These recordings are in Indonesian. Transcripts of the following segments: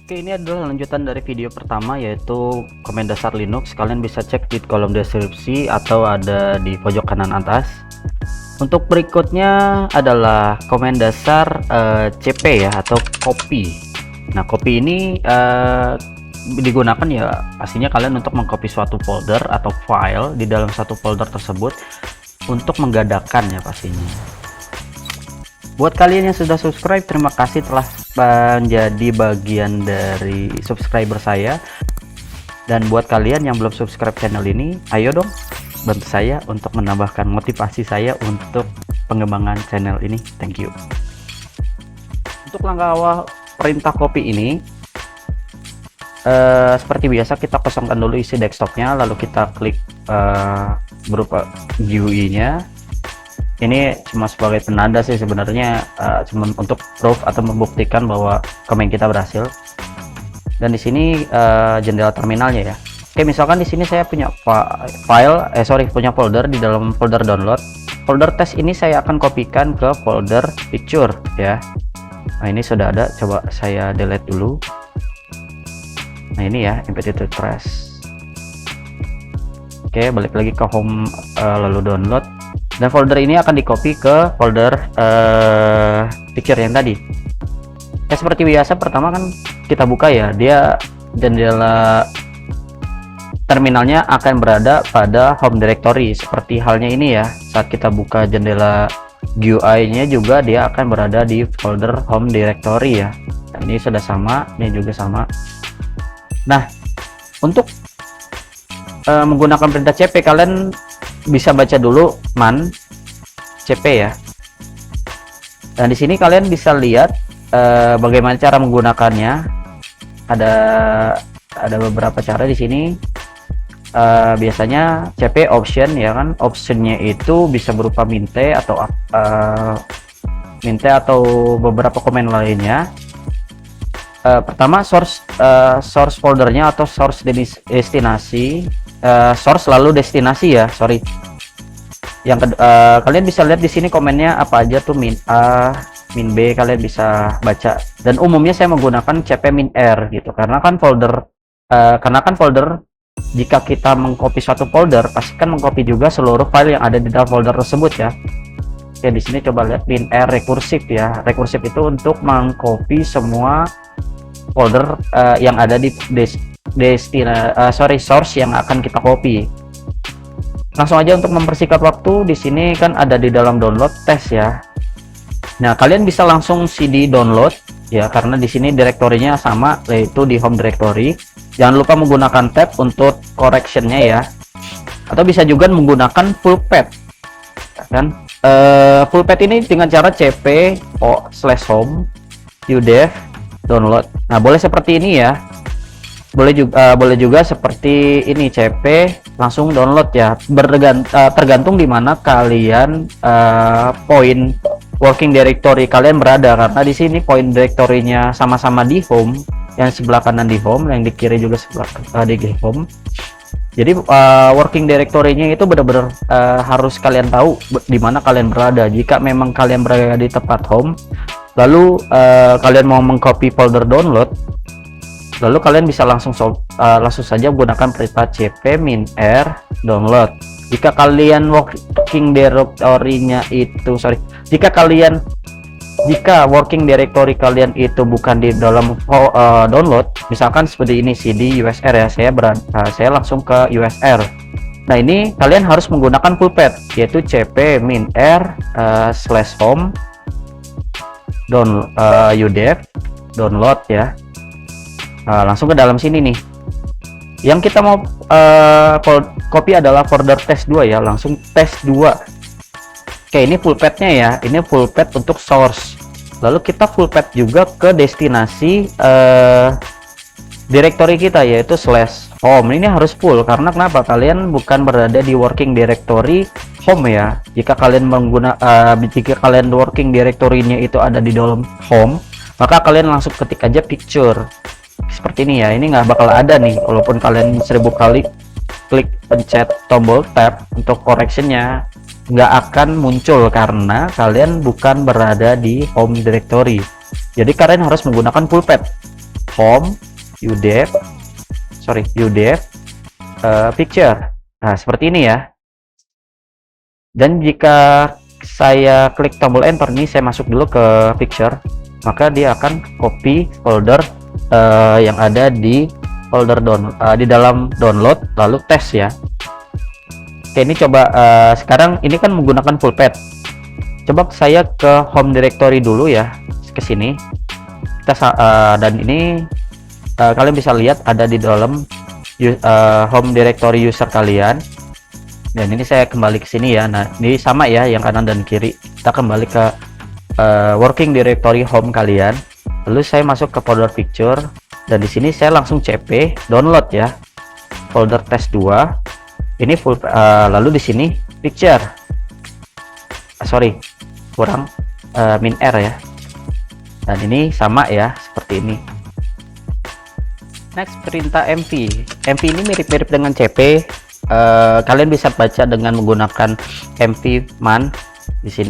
Oke, ini adalah lanjutan dari video pertama, yaitu komen dasar Linux. Kalian bisa cek di kolom deskripsi atau ada di pojok kanan atas. Untuk berikutnya adalah komen dasar CP ya, atau copy. Nah, copy ini digunakan ya pastinya kalian untuk mengcopy suatu folder atau file di dalam satu folder tersebut untuk menggadangkan ya pastinya. Buat kalian yang sudah subscribe, terima kasih telah menjadi bagian dari subscriber saya. Dan buat kalian yang belum subscribe channel ini, ayo dong bantu saya untuk menambahkan motivasi saya untuk pengembangan channel ini. Thank you. Untuk langkah awal perintah copy ini, seperti biasa kita kosongkan dulu isi desktopnya, lalu kita klik berupa GUI nya. Ini cuma sebagai penanda sih sebenarnya, cuma untuk proof atau membuktikan bahwa komen kita berhasil. Dan di sini jendela terminalnya ya. Oke, misalkan di sini saya punya punya folder. Di dalam folder download, folder test ini saya akan kopikan ke folder picture ya. Nah, ini sudah ada, coba saya delete dulu. Nah, ini ya, empty trash. Oke, balik lagi ke home, lalu download. Dan folder ini akan di copy ke folder picture yang tadi. Ya, seperti biasa, pertama kan kita buka ya, dia jendela terminalnya akan berada pada home directory. Seperti halnya ini ya, saat kita buka jendela GUI nya juga dia akan berada di folder home directory ya. Nah, ini sudah sama, ini juga sama. Nah, untuk menggunakan perintah cp, kalian bisa baca dulu man cp ya. Dan di sini kalian bisa lihat bagaimana cara menggunakannya. Ada beberapa cara di sini. Biasanya cp option ya kan, optionnya itu bisa berupa minte atau beberapa komen lainnya. Pertama source foldernya atau source destinasi, source lalu destinasi ya, sorry. Yang kalian bisa lihat di sini komennya apa aja tuh, min A, min B, kalian bisa baca. Dan umumnya saya menggunakan cp min R gitu, karena kan folder jika kita mengcopy suatu folder pasti kan mengcopy juga seluruh file yang ada di dalam folder tersebut ya. Oke, di sini coba lihat min R rekursif ya. Rekursif itu untuk mengcopy semua folder yang ada di source yang akan kita copy. Langsung aja untuk mempersingkat waktu, di sini kan ada di dalam download test ya. Nah, kalian bisa langsung cd download ya, karena di sini direktorinya sama, yaitu di home directory. Jangan lupa menggunakan tab untuk correctionnya ya. Atau bisa juga menggunakan full path kan. Full path ini dengan cara cp/home udev download. Nah, boleh seperti ini ya. Boleh juga seperti ini, cp langsung download ya. Tergantung di mana kalian point working directory kalian berada, karena di sini point directory-nya sama-sama di home, yang sebelah kanan di home, yang di kiri juga sebelah di home. Jadi working directory-nya itu benar-benar harus kalian tahu di mana kalian berada. Jika memang kalian berada di tempat home, lalu kalian mau mengcopy folder download, lalu kalian bisa langsung saja menggunakan perintah cp min R download. Jika kalian working directory-nya itu jika working directory kalian itu bukan di dalam download, misalkan seperti ini cd usr ya, saya langsung ke usr. Nah, ini kalian harus menggunakan full path, yaitu cp min R /home udev download ya. Langsung ke dalam sini nih. Yang kita mau copy adalah folder test 2 ya, langsung test 2. Oke, ini full path-nya ya. Ini full path untuk source. Lalu kita full path juga ke destinasi directory kita, yaitu /home. Ini harus full karena kenapa? Kalian bukan berada di working directory home ya. Jika kalian working directory-nya itu ada di dalam home, maka kalian langsung ketik aja picture. Seperti ini ya, ini nggak bakal ada nih walaupun kalian 1000 kali klik pencet tombol tab untuk correctionnya, nggak akan muncul karena kalian bukan berada di home directory. Jadi kalian harus menggunakan full path. home, udev, picture. Nah, seperti ini ya. Dan jika saya klik tombol enter nih, saya masuk dulu ke picture, maka dia akan copy folder yang ada di folder di dalam download lalu tes ya. Oke, ini coba sekarang ini kan menggunakan fullpad. Coba saya ke home directory dulu ya, ke sini. Dan ini kalian bisa lihat ada di dalam home directory user kalian. Dan ini saya kembali ke sini ya. Nah, ini sama ya, yang kanan dan kiri. Kita kembali ke working directory home kalian. Lalu saya masuk ke folder picture, dan di sini saya langsung cp download ya, folder test 2. Ini full. Lalu di sini picture. Kurang min r ya. Dan ini sama ya, seperti ini. Next, perintah mv. Mv ini mirip-mirip dengan cp. Kalian bisa baca dengan menggunakan mv man di sini.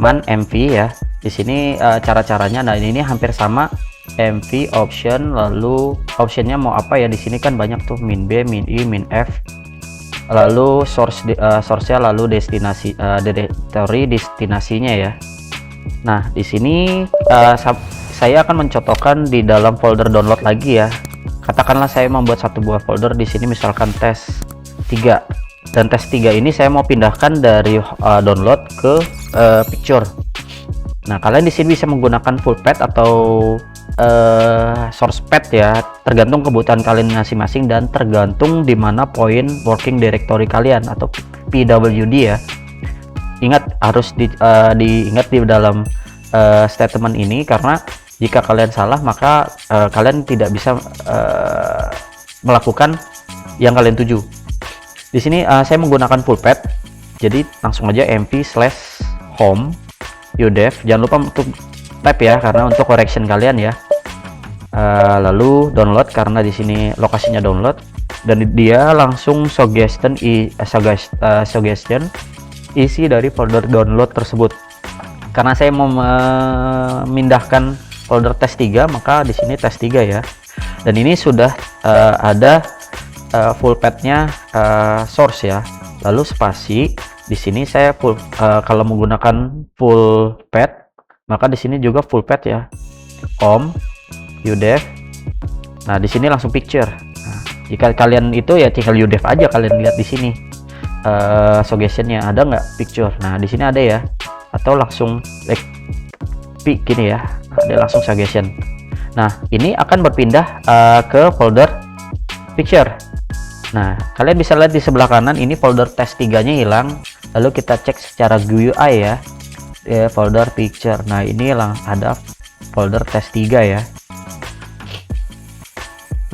Man mv ya. Di sini cara-caranya. Nah, ini hampir sama. mv option, lalu optionnya mau apa ya? Di sini kan banyak tuh, min b, min i, min f. Lalu source-nya, lalu destinasi, directory destinasinya ya. Nah, di sini saya akan mencontohkan di dalam folder download lagi ya. Katakanlah saya membuat satu buah folder di sini, misalkan tes 3. Dan tes 3 ini saya mau pindahkan dari download ke picture. Nah, kalian di sini bisa menggunakan fullpad atau sourcepad ya, tergantung kebutuhan kalian masing-masing dan tergantung di mana poin working directory kalian atau PWD ya. Ingat, harus diingat di dalam statement ini, karena jika kalian salah maka kalian tidak bisa melakukan yang kalian tuju. Di sini saya menggunakan fullpad, jadi langsung aja mv/home udev. Jangan lupa untuk tab ya, karena untuk correction kalian ya. Lalu download, karena di sini lokasinya download, dan dia langsung suggestion isi dari folder download tersebut. Karena saya mau memindahkan folder tes 3, maka di sini tes 3 ya. Dan ini sudah ada fullpadnya source ya. Lalu spasi. Di sini saya kalau menggunakan fullpad, maka di sini juga fullpad ya. Home, udev. Nah, di sini langsung picture. Nah, jika kalian itu ya tinggal udev aja, kalian lihat di sini suggestionnya ada nggak picture. Nah, di sini ada ya. Atau langsung gini ya, ada langsung suggestion. Nah, ini akan berpindah ke folder picture. Nah, kalian bisa lihat di sebelah kanan ini folder tes 3-nya hilang. Lalu kita cek secara GUI ya, folder picture. Nah, ini ada folder tes 3 ya.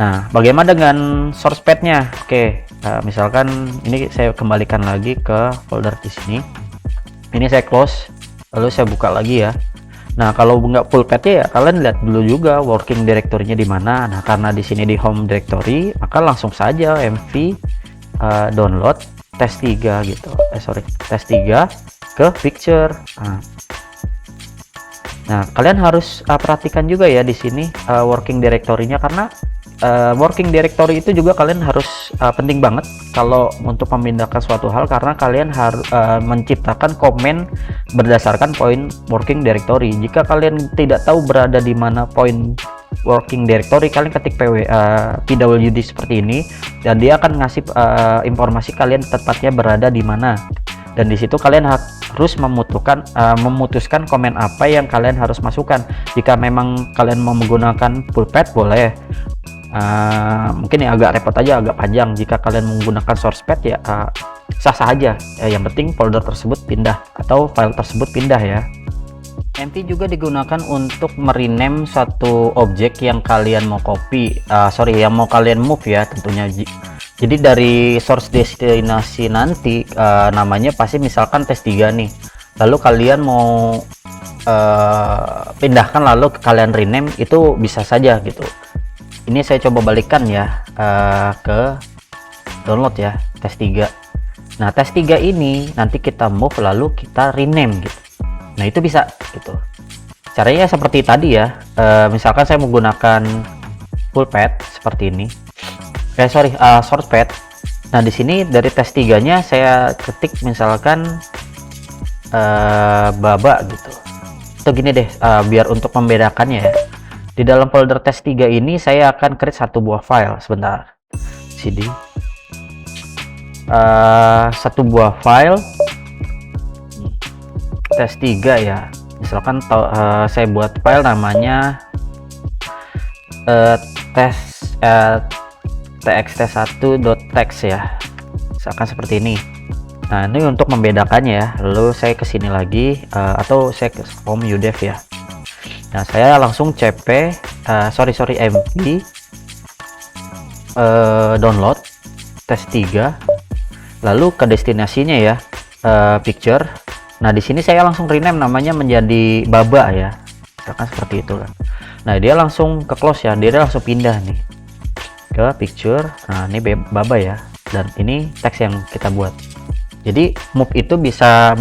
Nah, bagaimana dengan sourcepad-nya? Oke, misalkan ini saya kembalikan lagi ke folder di sini. Ini saya close, lalu saya buka lagi ya. Nah, kalau nggak fullpad ya, kalian lihat dulu juga working directory-nya di mana. Nah, karena di sini di home directory, maka langsung saja mv download tes 3 gitu. Tes 3 ke picture. Nah, kalian harus perhatikan juga ya di sini working directory-nya, karena working directory itu juga kalian harus penting banget kalau untuk memindahkan suatu hal, karena kalian harus menciptakan komen berdasarkan poin working directory. Jika kalian tidak tahu berada di mana poin working directory, kalian ketik pwd seperti ini, dan dia akan ngasih informasi kalian tepatnya berada di mana. Dan di situ kalian harus memutuskan komen apa yang kalian harus masukkan. Jika memang kalian mau menggunakan fullpad, boleh. Mungkin ya agak repot aja, agak panjang. Jika kalian menggunakan sourcepad ya sah-sah aja. Yang penting folder tersebut pindah atau file tersebut pindah ya. mv juga digunakan untuk merename satu objek yang kalian mau copy, yang mau kalian move ya tentunya. Jadi dari source destinasi nanti namanya pasti misalkan tes 3 nih, lalu kalian mau pindahkan lalu kalian rename, itu bisa saja gitu. Ini saya coba balikkan ya ke download ya, tes 3. Nah, tes 3 ini nanti kita move lalu kita rename gitu. Nah, itu bisa gitu. Caranya seperti tadi ya. Misalkan saya menggunakan full path seperti ini. Source path. Nah, di sini dari test 3-nya saya ketik misalkan baba gitu. Atau gini deh, biar untuk membedakannya ya. Di dalam folder test 3 ini saya akan create satu buah file. Sebentar. CD. Satu buah file test 3 ya. Misalkan saya buat file namanya txt1.txt ya, misalkan seperti ini. Nah, ini untuk membedakannya ya. Lalu saya kesini lagi, atau saya ke home udev ya. Nah, saya langsung mv download test 3, lalu ke destinasinya ya, picture. Nah, di sini saya langsung rename namanya menjadi baba ya, misalkan seperti itu kan. Nah, dia langsung ke close ya, dia langsung pindah nih ke picture. Nah, ini baba ya, dan ini teks yang kita buat. Jadi move itu bisa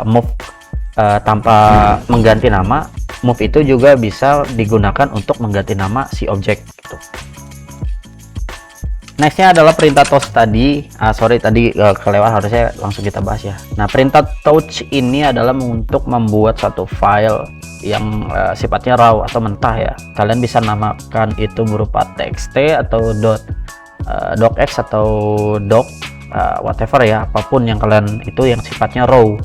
move tanpa mengganti nama. Move itu juga bisa digunakan untuk mengganti nama si objek gitu. Nextnya adalah perintah touch tadi. Tadi kelewat, harusnya langsung kita bahas ya. Nah, perintah touch ini adalah untuk membuat satu file yang sifatnya raw atau mentah ya. Kalian bisa namakan itu berupa txt atau docx atau doc, whatever ya, apapun yang kalian itu yang sifatnya raw.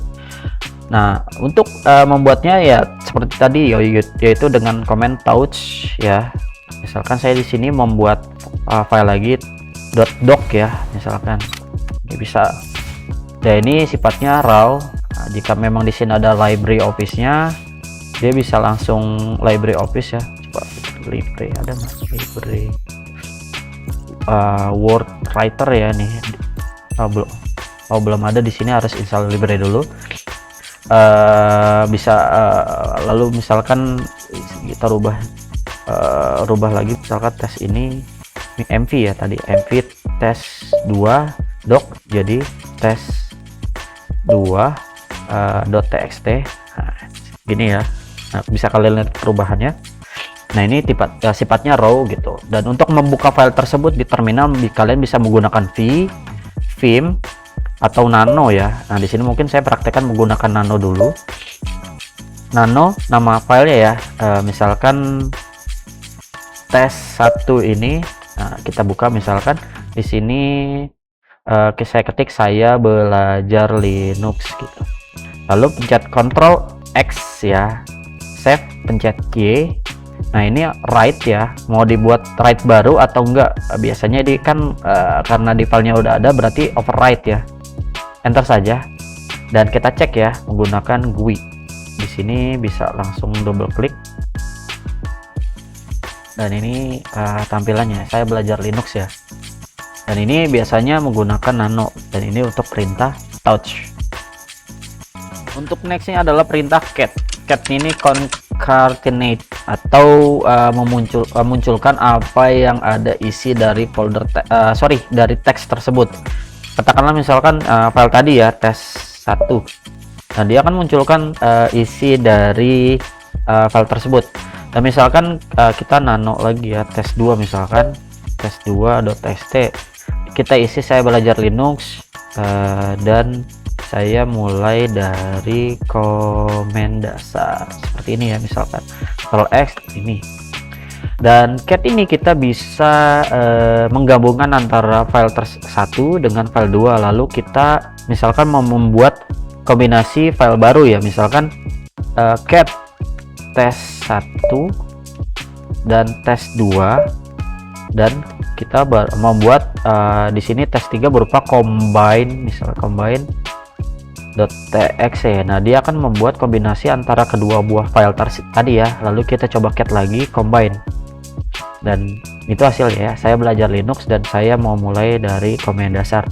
Nah, untuk membuatnya ya seperti tadi yaitu dengan command touch ya. Misalkan saya di sini membuat file lagi .doc ya, misalkan ini bisa. Ya, ini sifatnya raw. Nah, jika memang di sini ada library office-nya, dia bisa langsung library office ya. Coba library ada mas, library word writer ya nih. Belum ada di sini, harus install library dulu. Bisa lalu misalkan kita rubah lagi, misalkan tes ini mv ya, tadi mv tes 2 doc jadi tes 2 .txt. Nah, gini ya. Nah, bisa kalian lihat perubahannya. Nah, ini sifatnya raw gitu. Dan untuk membuka file tersebut di terminal, kalian bisa menggunakan vim atau nano ya. Nah, di sini mungkin saya praktekkan menggunakan nano dulu. Nano nama filenya ya, misalkan tes 1 ini. Nah, kita buka misalkan di sini, saya ketik saya belajar Linux gitu. Lalu pencet Ctrl X ya, save, pencet Y. Nah, ini write ya, mau dibuat write baru atau enggak. Biasanya kan karena di filenya udah ada, berarti overwrite ya. Enter saja dan kita cek ya menggunakan GUI. Di sini bisa langsung double klik. Dan ini tampilannya, saya belajar Linux ya. Dan ini biasanya menggunakan nano, dan ini untuk perintah touch. Untuk nextnya adalah perintah cat. Cat ini concatenate atau memunculkan apa yang ada isi dari folder dari teks tersebut. Katakanlah misalkan file tadi ya, tes 1. Nah, dia akan munculkan isi dari file tersebut. Dan misalkan kita nano lagi ya, tes 2 misalkan, tes 2.txt. Kita isi saya belajar Linux, dan saya mulai dari komen dasar seperti ini ya, misalkan Ctrl X ini. Dan cat ini kita bisa menggabungkan antara file 1 dengan file 2. Lalu kita misalkan mau membuat kombinasi file baru ya, misalkan cat tes 1 dan tes 2, dan kita membuat di sini tes 3 berupa combine, misalnya combine.txt ya. Nah, dia akan membuat kombinasi antara kedua buah file tadi ya. Lalu kita coba cat lagi combine, dan itu hasilnya ya. Saya belajar Linux dan saya mau mulai dari komen dasar.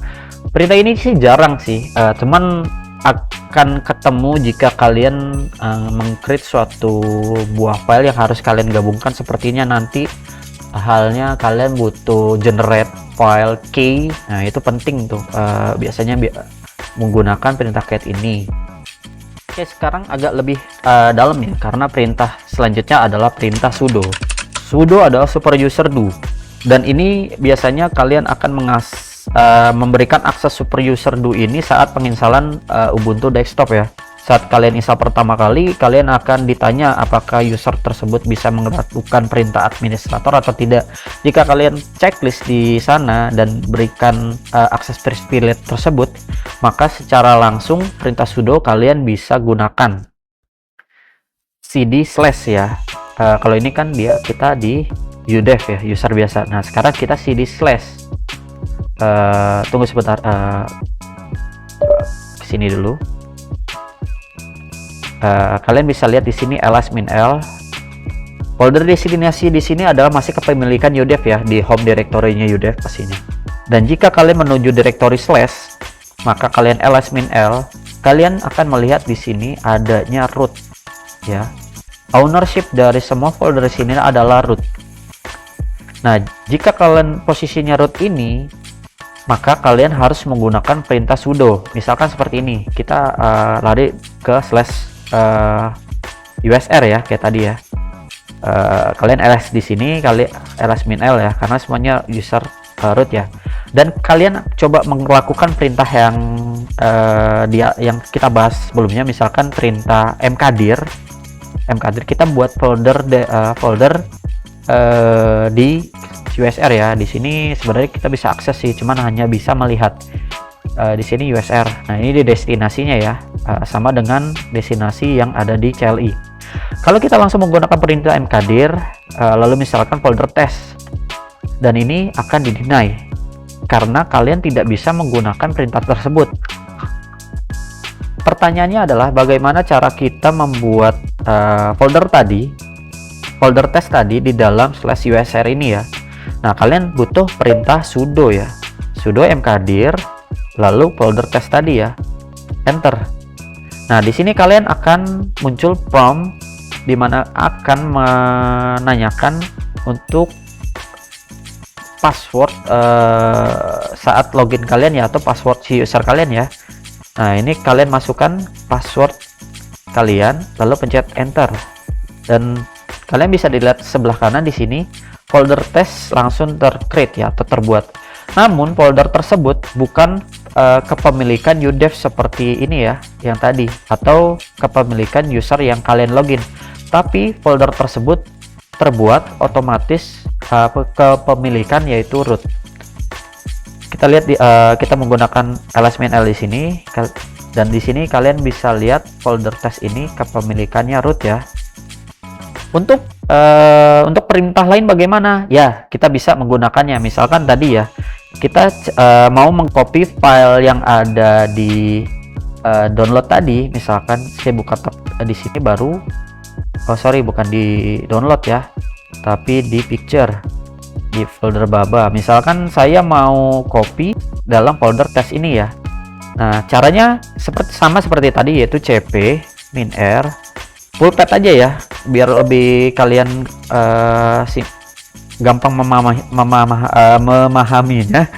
Perintah ini sih jarang sih, cuman akan ketemu jika kalian meng-create suatu buah file yang harus kalian gabungkan. Sepertinya nanti halnya kalian butuh generate file key. Nah, itu penting tuh, biasanya menggunakan perintah cat ini. Oke, sekarang agak lebih dalam ya, karena perintah selanjutnya adalah perintah sudo. Sudo adalah super user do, dan ini biasanya kalian akan memberikan akses super user do ini saat penginstalan Ubuntu desktop ya. Saat kalian install pertama kali, kalian akan ditanya apakah user tersebut bisa melakukan perintah administrator atau tidak. Jika kalian checklist di sana dan berikan akses privilege tersebut, maka secara langsung perintah sudo kalian bisa gunakan cd slash ya. Kalau ini kan kita di udev ya, user biasa. Nah, sekarang kita cd slash. Tunggu sebentar, kesini dulu. Kalian bisa lihat di sini ls-l. Folder destinasi di sini adalah masih kepemilikan udev ya, di home directory-nya udev pastinya. Dan jika kalian menuju directory slash, maka kalian ls-l, kalian akan melihat di sini adanya root ya. Ownership dari semua folder di sini adalah root. Nah, jika kalian posisinya root ini, maka kalian harus menggunakan perintah sudo. Misalkan seperti ini, kita lari ke slash usr ya, kayak tadi ya. Kalian ls di sini, kali ls-l ya, karena semuanya user root ya. Dan kalian coba melakukan perintah yang kita bahas sebelumnya, misalkan perintah mkdir. Kita buat folder di usr ya. Di sini sebenarnya kita bisa akses sih, cuman hanya bisa melihat di sini usr. Nah, ini di destinasinya ya, sama dengan destinasi yang ada di CLI. Kalau kita langsung menggunakan perintah mkdir, lalu misalkan folder test, dan ini akan di-deny karena kalian tidak bisa menggunakan perintah tersebut. Pertanyaannya adalah bagaimana cara kita membuat folder test tadi di dalam slash usr ini ya. Nah, kalian butuh perintah sudo ya, sudo mkdir lalu folder test tadi ya, enter. Nah, di sini kalian akan muncul prompt di mana akan menanyakan untuk password saat login kalian ya, atau password si user kalian ya. Nah, ini kalian masukkan password kalian lalu pencet enter, dan kalian bisa dilihat sebelah kanan di sini folder test langsung tercreate ya, atau terbuat. Namun folder tersebut bukan kepemilikan udev seperti ini ya, yang tadi, atau kepemilikan user yang kalian login, tapi folder tersebut terbuat otomatis kepemilikan yaitu root. Kita lihat kita menggunakan ls-l di sini, dan di sini kalian bisa lihat folder test ini kepemilikannya root ya. Untuk perintah lain bagaimana ya, kita bisa menggunakannya. Misalkan tadi ya, kita mau mengcopy file yang ada di download tadi. Misalkan saya buka tab di sini baru, bukan di download ya, tapi di picture, di folder baba. Misalkan saya mau copy dalam folder test ini ya. Nah, caranya sama seperti tadi, yaitu cp -r pulpet aja ya, biar lebih kalian gampang memahaminya.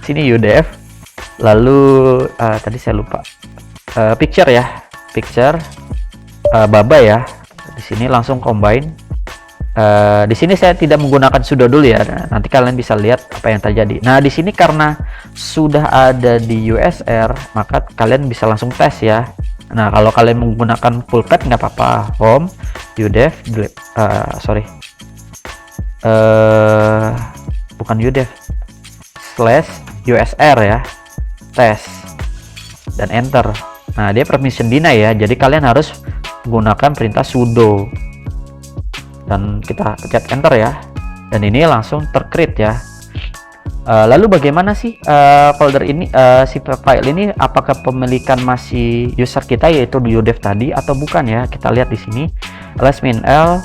Sini udev, lalu tadi saya lupa, picture ya, baba ya. Di sini langsung combine. Di sini saya tidak menggunakan sudo dulu ya. Nah, nanti kalian bisa lihat apa yang terjadi. Nah, di sini karena sudah ada di usr, maka kalian bisa langsung tes ya. Nah, kalau kalian menggunakan pulpet nggak apa-apa, home udev bukan udev slash usr ya, tes, dan enter. Nah, dia permission deny ya, jadi kalian harus menggunakan perintah sudo, dan kita pencet enter ya, dan ini langsung tercreate ya. Lalu bagaimana sih folder ini, si file ini, apakah pemilikan masih user kita yaitu di udev tadi atau bukan ya? Kita lihat di sini ls-l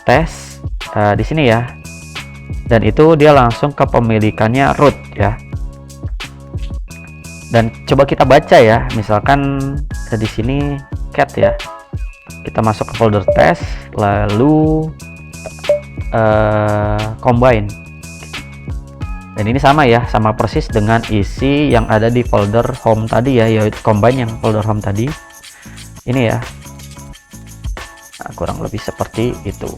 test di sini ya, dan itu dia langsung kepemilikannya root ya. Dan coba kita baca ya, misalkan di sini cat ya, kita masuk ke folder test lalu combine. Dan ini sama ya, sama persis dengan isi yang ada di folder home tadi ya, yaitu combine yang folder home tadi. ini ya. Nah, kurang lebih seperti itu.